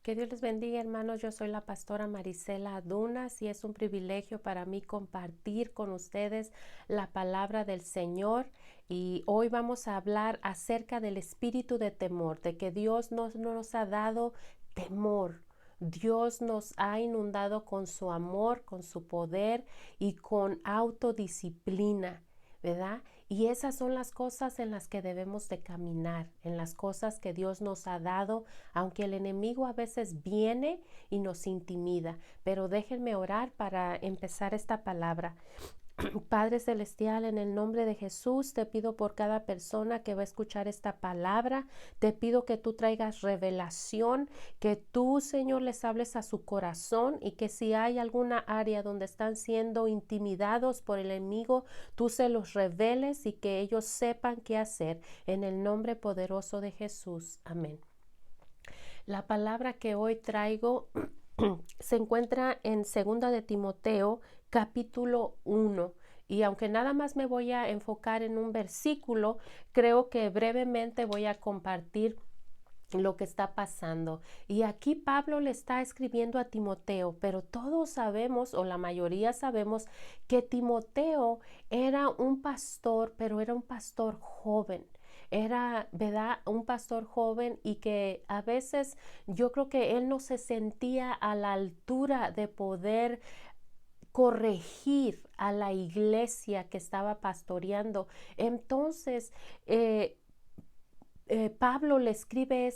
Que Dios les bendiga, hermanos. Yo soy la pastora Marisela Adunas y es un privilegio para mí compartir con ustedes la palabra del Señor. Y hoy vamos a hablar acerca del espíritu de temor, de que Dios no nos ha dado temor. Dios nos ha inundado con su amor, con su poder y con autodisciplina, ¿verdad? Y esas son las cosas en las que debemos de caminar, en las cosas que Dios nos ha dado, aunque el enemigo a veces viene y nos intimida. Pero déjenme orar para empezar esta palabra. Padre Celestial, en el nombre de Jesús, te pido por cada persona que va a escuchar esta palabra, te pido que tú traigas revelación, que tú, Señor, les hables a su corazón y que si hay alguna área donde están siendo intimidados por el enemigo, tú se los reveles y que ellos sepan qué hacer. En el nombre poderoso de Jesús. Amén. La palabra que hoy traigo se encuentra en 2 de Timoteo, capítulo 1. Y aunque nada más me voy a enfocar en un versículo, creo que brevemente voy a compartir lo que está pasando. Y aquí Pablo le está escribiendo a Timoteo, pero todos sabemos, o la mayoría sabemos, que Timoteo era un pastor, pero era un pastor joven. Era, ¿verdad?, un pastor joven y que a veces yo creo que él no se sentía a la altura de poder corregir a la iglesia que estaba pastoreando. Entonces, Pablo le escribe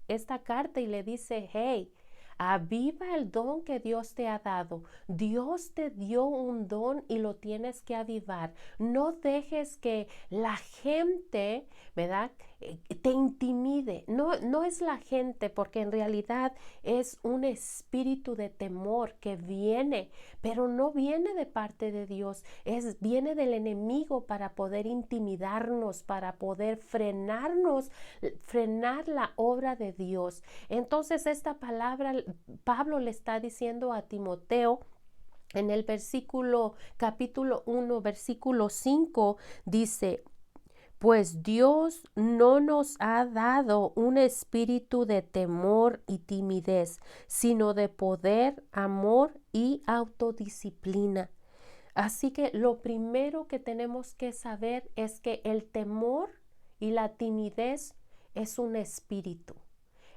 esta carta y le dice, hey, aviva el don que Dios te ha dado. Dios te dio un don y lo tienes que avivar. No dejes que la gente, ¿verdad?, te intimide. No es la gente, porque en realidad es un espíritu de temor que viene, pero no viene de parte de Dios. Viene del enemigo para poder intimidarnos, para poder frenar la obra de Dios. Entonces esta palabra Pablo le está diciendo a Timoteo en el capítulo 1, versículo 5, dice: pues Dios no nos ha dado un espíritu de temor y timidez, sino de poder, amor y autodisciplina. Así que lo primero que tenemos que saber es que el temor y la timidez es un espíritu,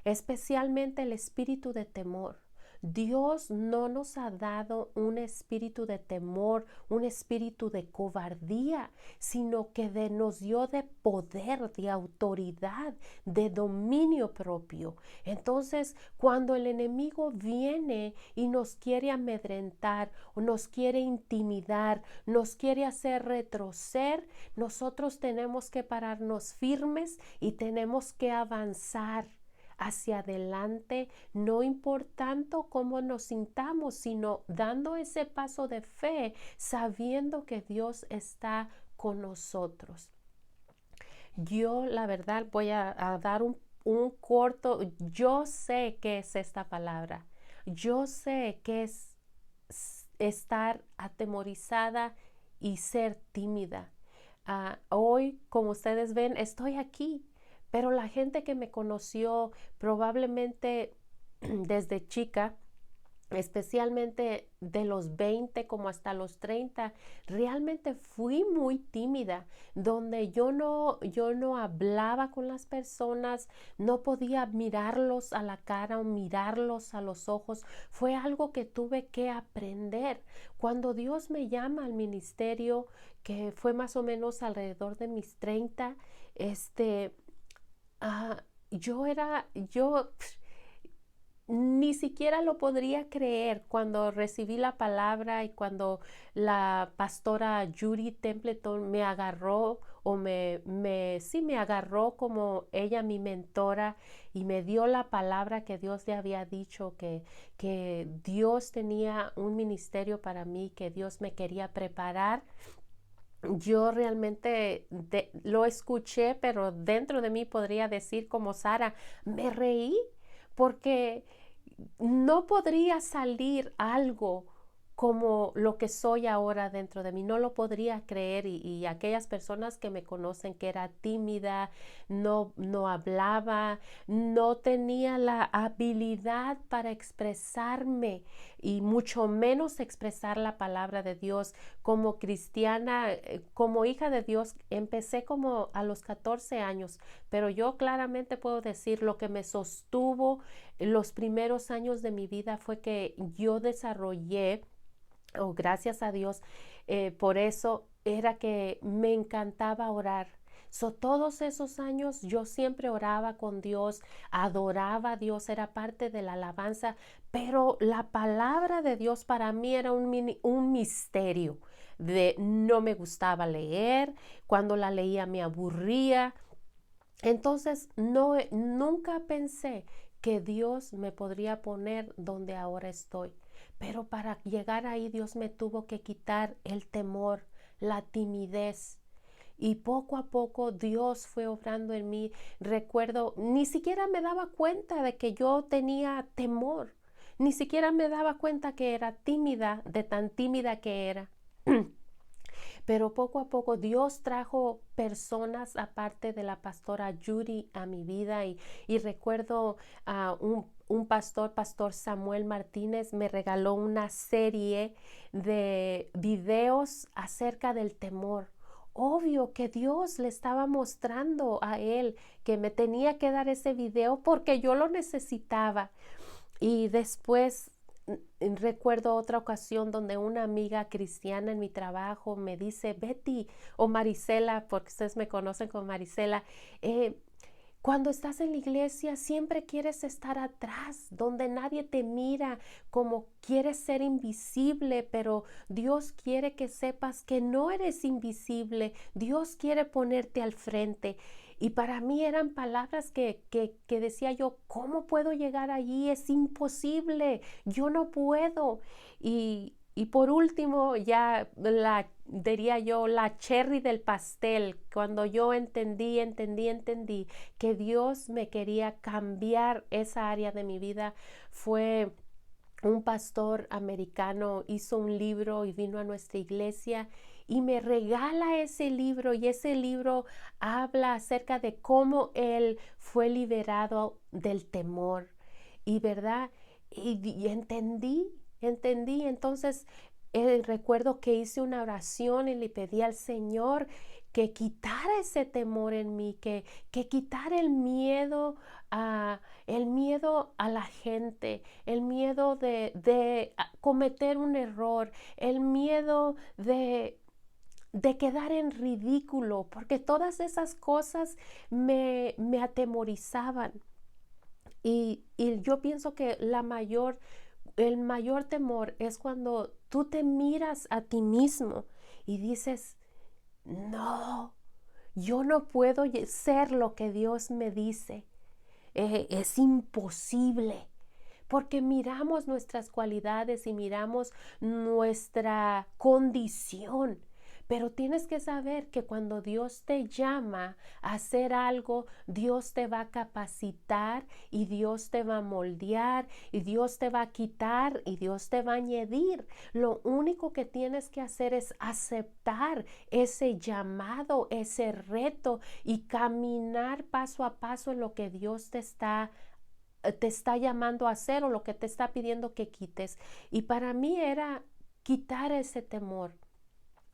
especialmente el espíritu de temor. Dios no nos ha dado un espíritu de temor, un espíritu de cobardía, sino que nos dio de poder, de autoridad, de dominio propio. Entonces, cuando el enemigo viene y nos quiere amedrentar, o nos quiere intimidar, nos quiere hacer retroceder, nosotros tenemos que pararnos firmes y tenemos que avanzar hacia adelante, no importando cómo nos sintamos, sino dando ese paso de fe, sabiendo que Dios está con nosotros. Yo, la verdad, voy a dar un corto. Yo sé qué es esta palabra. Yo sé qué es estar atemorizada y ser tímida. Hoy, como ustedes ven, estoy aquí. Pero la gente que me conoció probablemente desde chica, especialmente de los 20 como hasta los 30, realmente fui muy tímida, donde yo no hablaba con las personas, no podía mirarlos a la cara o mirarlos a los ojos. Fue algo que tuve que aprender. Cuando Dios me llama al ministerio, que fue más o menos alrededor de mis 30, yo ni siquiera lo podría creer cuando recibí la palabra y cuando la pastora Judy Templeton me agarró sí me agarró como ella mi mentora y me dio la palabra que Dios le había dicho, que Dios tenía un ministerio para mí, que Dios me quería preparar. Yo realmente lo escuché, pero dentro de mí podría decir como Sara, me reí porque no podría salir algo como lo que soy ahora dentro de mí. No lo podría creer y aquellas personas que me conocen que era tímida, no hablaba, no tenía la habilidad para expresarme y mucho menos expresar la palabra de Dios. Como cristiana, como hija de Dios, empecé como a los 14 años, pero yo claramente puedo decir lo que me sostuvo los primeros años de mi vida fue que yo desarrollé gracias a Dios, por eso era que me encantaba orar. Todos esos años yo siempre oraba con Dios, adoraba a Dios, era parte de la alabanza, pero la palabra de Dios para mí era un misterio. No me gustaba leer, cuando la leía me aburría. Entonces nunca pensé que Dios me podría poner donde ahora estoy. Pero para llegar ahí Dios me tuvo que quitar el temor, la timidez. Y poco a poco Dios fue obrando en mí. Recuerdo, ni siquiera me daba cuenta de que yo tenía temor. Ni siquiera me daba cuenta que era tímida, de tan tímida que era. Pero poco a poco Dios trajo personas aparte de la pastora Judy a mi vida y recuerdo a un pastor Samuel Martínez, me regaló una serie de videos acerca del temor. Obvio que Dios le estaba mostrando a él que me tenía que dar ese video porque yo lo necesitaba. Y después recuerdo otra ocasión donde una amiga cristiana en mi trabajo me dice, Betty o Marisela, porque ustedes me conocen como Marisela, cuando estás en la iglesia siempre quieres estar atrás, donde nadie te mira, como quieres ser invisible, pero Dios quiere que sepas que no eres invisible. Dios quiere ponerte al frente. Y para mí eran palabras que decía yo, ¿cómo puedo llegar allí? Es imposible, yo no puedo. Y por último, ya diría yo, la cherry del pastel, cuando yo entendí que Dios me quería cambiar esa área de mi vida, fue un pastor americano, hizo un libro y vino a nuestra iglesia y me regala ese libro y ese libro habla acerca de cómo él fue liberado del temor y verdad y entendí entonces recuerdo que hice una oración y le pedí al Señor que quitara ese temor en mí, que quitara el miedo a la gente, el miedo de cometer un error, el miedo de quedar en ridículo, porque todas esas cosas me atemorizaban. Y yo pienso que el mayor temor es cuando tú te miras a ti mismo y dices, no, yo no puedo ser lo que Dios me dice. Es imposible. Porque miramos nuestras cualidades y miramos nuestra condición. Pero tienes que saber que cuando Dios te llama a hacer algo, Dios te va a capacitar y Dios te va a moldear y Dios te va a quitar y Dios te va a añadir. Lo único que tienes que hacer es aceptar ese llamado, ese reto y caminar paso a paso en lo que Dios te está llamando a hacer o lo que te está pidiendo que quites. Y para mí era quitar ese temor,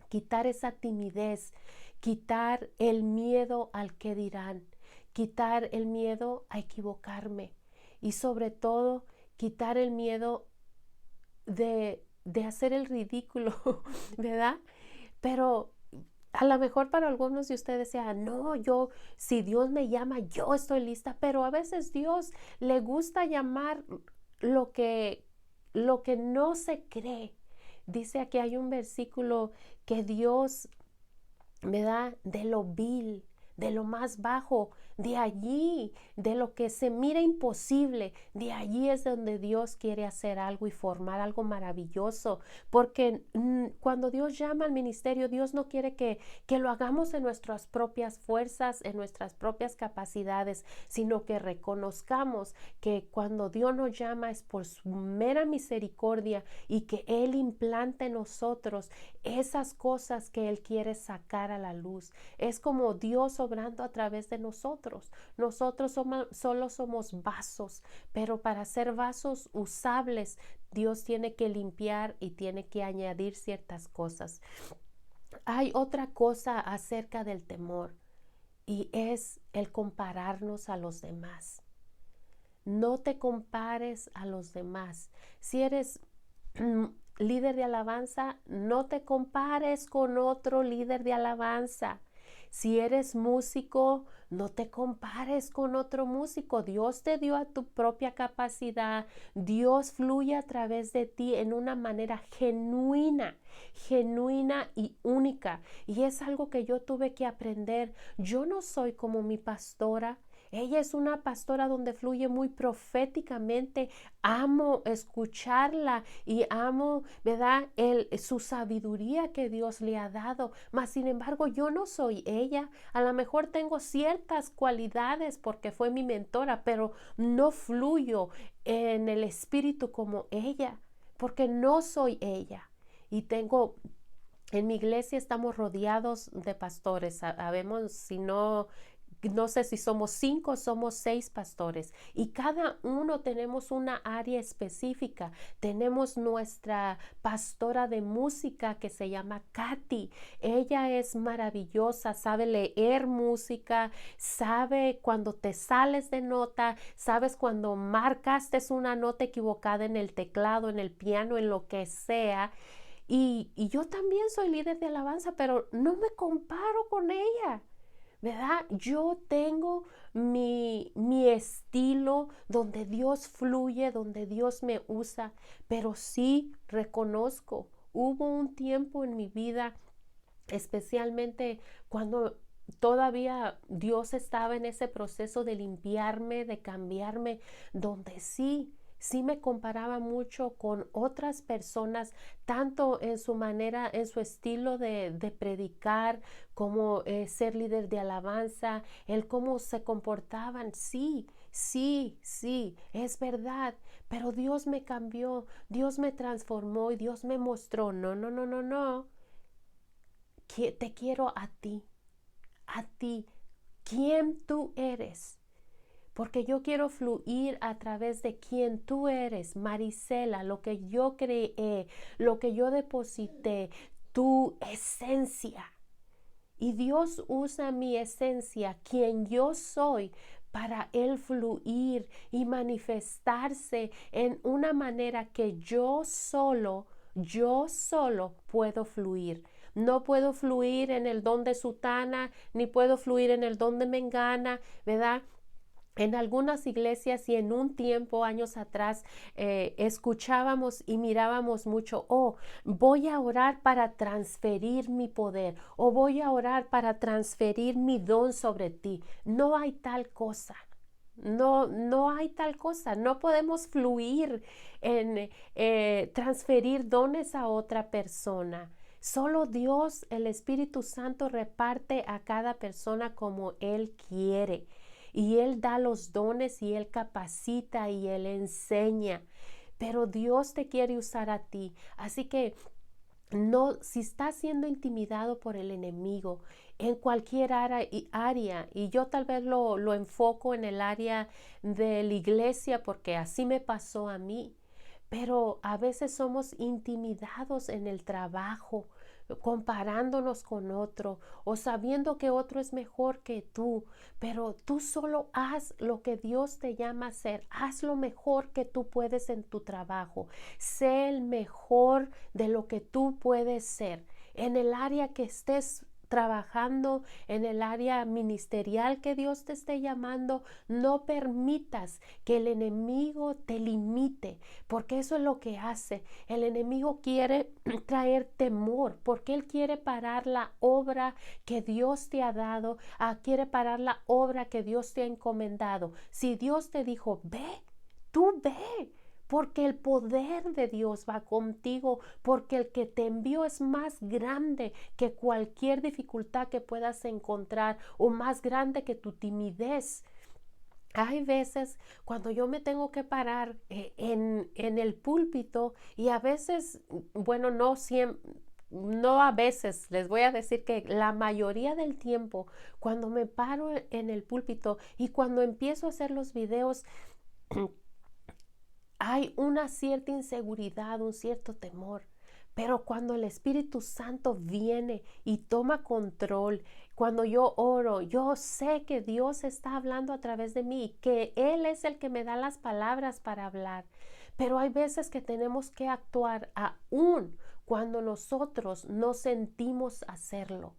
quitar esa timidez, quitar el miedo al que dirán, quitar el miedo a equivocarme y sobre todo quitar el miedo de hacer el ridículo, ¿verdad? Pero a lo mejor para algunos de ustedes sea, no, si Dios me llama, yo estoy lista, pero a veces Dios le gusta llamar lo que, lo que no se cree. Dice aquí hay un versículo que Dios me da de lo vil, de lo más bajo, de allí, de lo que se mira imposible, de allí es donde Dios quiere hacer algo y formar algo maravilloso, porque cuando Dios llama al ministerio, Dios no quiere que lo hagamos en nuestras propias fuerzas, en nuestras propias capacidades, sino que reconozcamos que cuando Dios nos llama es por su mera misericordia y que Él implanta en nosotros esas cosas que Él quiere sacar a la luz. Es como Dios obrando a través de nosotros. Nosotros solo somos vasos, pero para ser vasos usables, Dios tiene que limpiar y tiene que añadir ciertas cosas. Hay otra cosa acerca del temor y es el compararnos a los demás. No te compares a los demás. Si eres líder de alabanza, no te compares con otro líder de alabanza. Si eres músico, no te compares con otro músico. Dios te dio a tu propia capacidad. Dios fluye a través de ti en una manera genuina y única. Y es algo que yo tuve que aprender. Yo no soy como mi pastora. Ella es una pastora donde fluye muy proféticamente. Amo escucharla y amo, ¿verdad? Su sabiduría que Dios le ha dado. Mas, sin embargo, yo no soy ella. A lo mejor tengo ciertas cualidades porque fue mi mentora, pero no fluyo en el espíritu como ella, porque no soy ella. Y en mi iglesia estamos rodeados de pastores. Sabemos, si no sé si somos 5 o somos 6 pastores y cada uno tenemos una área específica. Tenemos nuestra pastora de música que se llama Katy. Ella es maravillosa, sabe leer música, sabe cuando te sales de nota, sabes cuando marcaste una nota equivocada en el teclado, en el piano, en lo que sea. Y yo también soy líder de alabanza, pero no me comparo con ella. ¿Verdad? Yo tengo mi estilo donde Dios fluye, donde Dios me usa, pero sí reconozco, hubo un tiempo en mi vida, especialmente cuando todavía Dios estaba en ese proceso de limpiarme, de cambiarme, donde sí me comparaba mucho con otras personas, tanto en su manera, en su estilo de predicar, como ser líder de alabanza, el cómo se comportaban. Sí, es verdad, pero Dios me cambió, Dios me transformó y Dios me mostró, no, que te quiero a ti, quién tú eres. Porque yo quiero fluir a través de quien tú eres, Marisela, lo que yo creé, lo que yo deposité, tu esencia. Y Dios usa mi esencia, quien yo soy, para Él fluir y manifestarse en una manera que yo solo puedo fluir. No puedo fluir en el don de Sutana, ni puedo fluir en el don de Mengana, ¿verdad? En algunas iglesias y en un tiempo, años atrás, escuchábamos y mirábamos mucho, voy a orar para transferir mi poder o voy a orar para transferir mi don sobre ti. No hay tal cosa. No hay tal cosa. No podemos fluir en transferir dones a otra persona. Solo Dios, el Espíritu Santo, reparte a cada persona como Él quiere. Y Él da los dones y Él capacita y Él enseña. Pero Dios te quiere usar a ti. Así que si estás siendo intimidado por el enemigo en cualquier área, y yo tal vez lo enfoco en el área de la iglesia porque así me pasó a mí, pero a veces somos intimidados en el trabajo, comparándonos con otro o sabiendo que otro es mejor que tú, pero tú solo haz lo que Dios te llama a hacer, haz lo mejor que tú puedes en tu trabajo, sé el mejor de lo que tú puedes ser en el área que estés trabajando en el área ministerial que Dios te esté llamando, no permitas que el enemigo te limite, porque eso es lo que hace. El enemigo quiere traer temor, porque él quiere parar la obra que Dios te ha dado, quiere parar la obra que Dios te ha encomendado. Si Dios te dijo, ve, tú ve, porque el poder de Dios va contigo, porque el que te envió es más grande que cualquier dificultad que puedas encontrar o más grande que tu timidez. Hay veces cuando yo me tengo que parar en el púlpito y a veces, bueno, no siempre, no a veces, les voy a decir que la mayoría del tiempo cuando me paro en el púlpito y cuando empiezo a hacer los videos, hay una cierta inseguridad, un cierto temor. Pero cuando el Espíritu Santo viene y toma control, cuando yo oro, yo sé que Dios está hablando a través de mí, que Él es el que me da las palabras para hablar. Pero hay veces que tenemos que actuar aún cuando nosotros no sentimos hacerlo.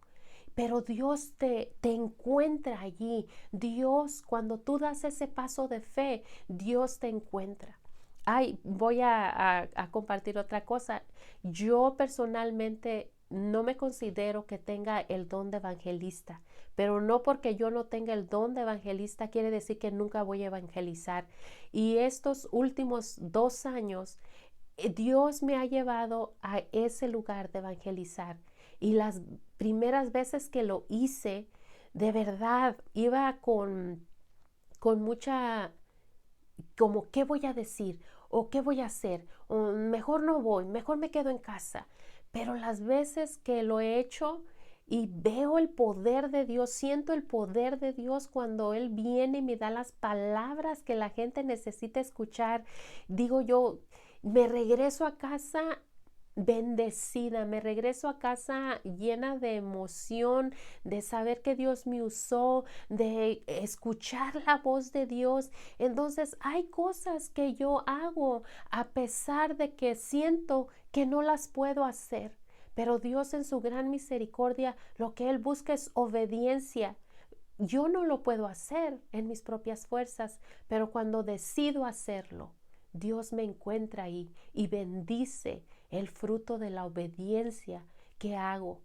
Pero Dios te encuentra allí. Dios, cuando tú das ese paso de fe, Dios te encuentra. Ay, voy a compartir otra cosa. Yo personalmente no me considero que tenga el don de evangelista, pero no porque yo no tenga el don de evangelista quiere decir que nunca voy a evangelizar. Y estos últimos 2 años, Dios me ha llevado a ese lugar de evangelizar. Y las primeras veces que lo hice, de verdad, iba con mucha, como, ¿qué voy a decir? ¿O qué voy a hacer? O mejor no voy, mejor me quedo en casa. Pero las veces que lo he hecho y veo el poder de Dios, siento el poder de Dios cuando Él viene y me da las palabras que la gente necesita escuchar, digo yo, me regreso a casa bendecida, me regreso a casa llena de emoción, de saber que Dios me usó, de escuchar la voz de Dios. Entonces hay cosas que yo hago a pesar de que siento que no las puedo hacer, pero Dios en su gran misericordia lo que Él busca es obediencia. Yo no lo puedo hacer en mis propias fuerzas, pero cuando decido hacerlo, Dios me encuentra ahí y bendice el fruto de la obediencia que hago.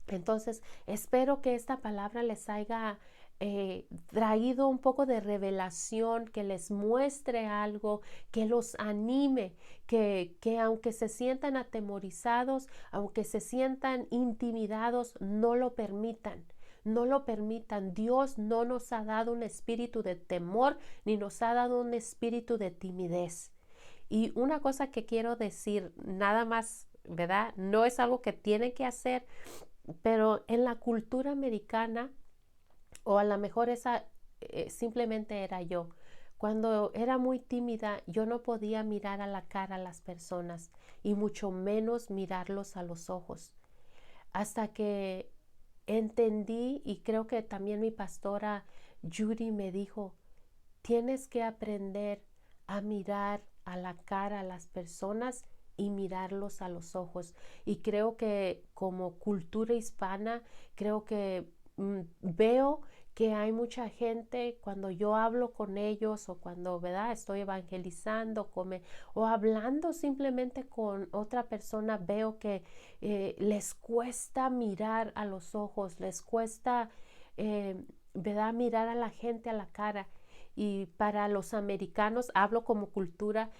Entonces, espero que esta palabra les haya traído un poco de revelación, que les muestre algo, que los anime, que aunque se sientan atemorizados, aunque se sientan intimidados, no lo permitan. No lo permitan. Dios no nos ha dado un espíritu de temor ni nos ha dado un espíritu de timidez. Y una cosa que quiero decir, nada más, ¿verdad? No es algo que tienen que hacer, pero en la cultura americana, o a lo mejor esa simplemente era yo, cuando era muy tímida, yo no podía mirar a la cara a las personas y mucho menos mirarlos a los ojos. Hasta que entendí, y creo que también mi pastora Judy me dijo, tienes que aprender a mirar a la cara a las personas y mirarlos a los ojos. Y creo que como cultura hispana, creo que veo que hay mucha gente cuando yo hablo con ellos o cuando, ¿verdad?, estoy evangelizando o hablando simplemente con otra persona, veo que les cuesta mirar a los ojos, les cuesta, ¿verdad?, mirar a la gente a la cara. Y para los americanos, hablo como cultura,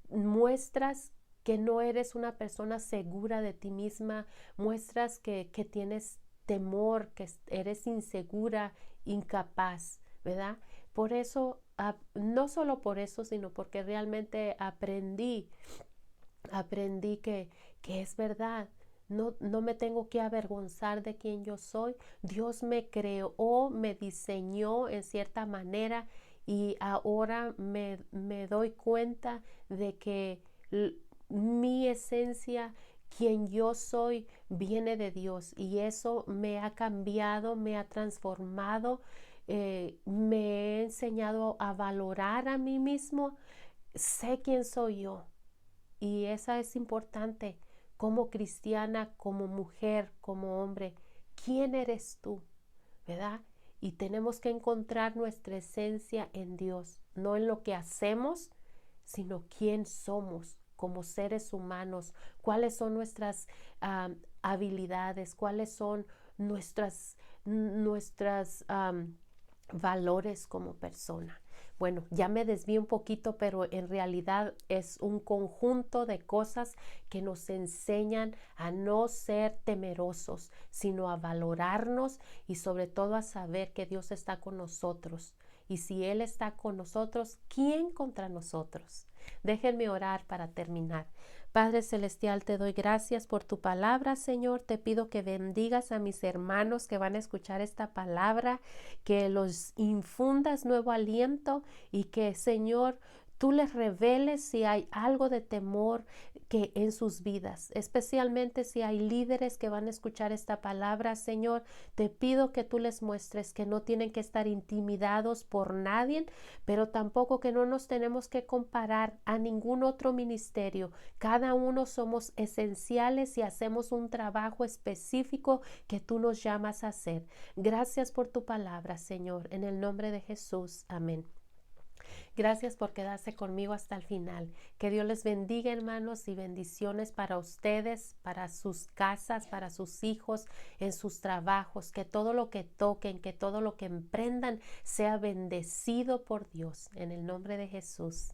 muestras que no eres una persona segura de ti misma, muestras que tienes temor, que eres insegura, incapaz, ¿verdad? Por eso, no solo por eso, sino porque realmente aprendí que es verdad. No me tengo que avergonzar de quien yo soy. Dios me creó, me diseñó en cierta manera y ahora me doy cuenta de que mi esencia, quien yo soy, viene de Dios y eso me ha cambiado, me ha transformado, me he enseñado a valorar a mí mismo. Sé quién soy yo y esa es importante como cristiana, como mujer, como hombre. quién eres tú, ¿verdad? Y tenemos que encontrar nuestra esencia en Dios, no en lo que hacemos, sino quién somos como seres humanos, cuáles son nuestras habilidades, cuáles son nuestras valores como persona. Bueno, ya me desvío un poquito, pero en realidad es un conjunto de cosas que nos enseñan a no ser temerosos, sino a valorarnos y sobre todo a saber que Dios está con nosotros. Y si Él está con nosotros, ¿quién contra nosotros? Déjenme orar para terminar. Padre Celestial, te doy gracias por tu palabra, Señor. Te pido que bendigas a mis hermanos que van a escuchar esta palabra, que los infundas nuevo aliento y que, Señor, tú les reveles si hay algo de temor que en sus vidas, especialmente si hay líderes que van a escuchar esta palabra, Señor. Te pido que tú les muestres que no tienen que estar intimidados por nadie, pero tampoco que no nos tenemos que comparar a ningún otro ministerio. Cada uno somos esenciales y hacemos un trabajo específico que tú nos llamas a hacer. Gracias por tu palabra, Señor, en el nombre de Jesús. Amén. Gracias por quedarse conmigo hasta el final. Que Dios les bendiga, hermanos, y bendiciones para ustedes, para sus casas, para sus hijos, en sus trabajos. Que todo lo que toquen, que todo lo que emprendan sea bendecido por Dios. En el nombre de Jesús.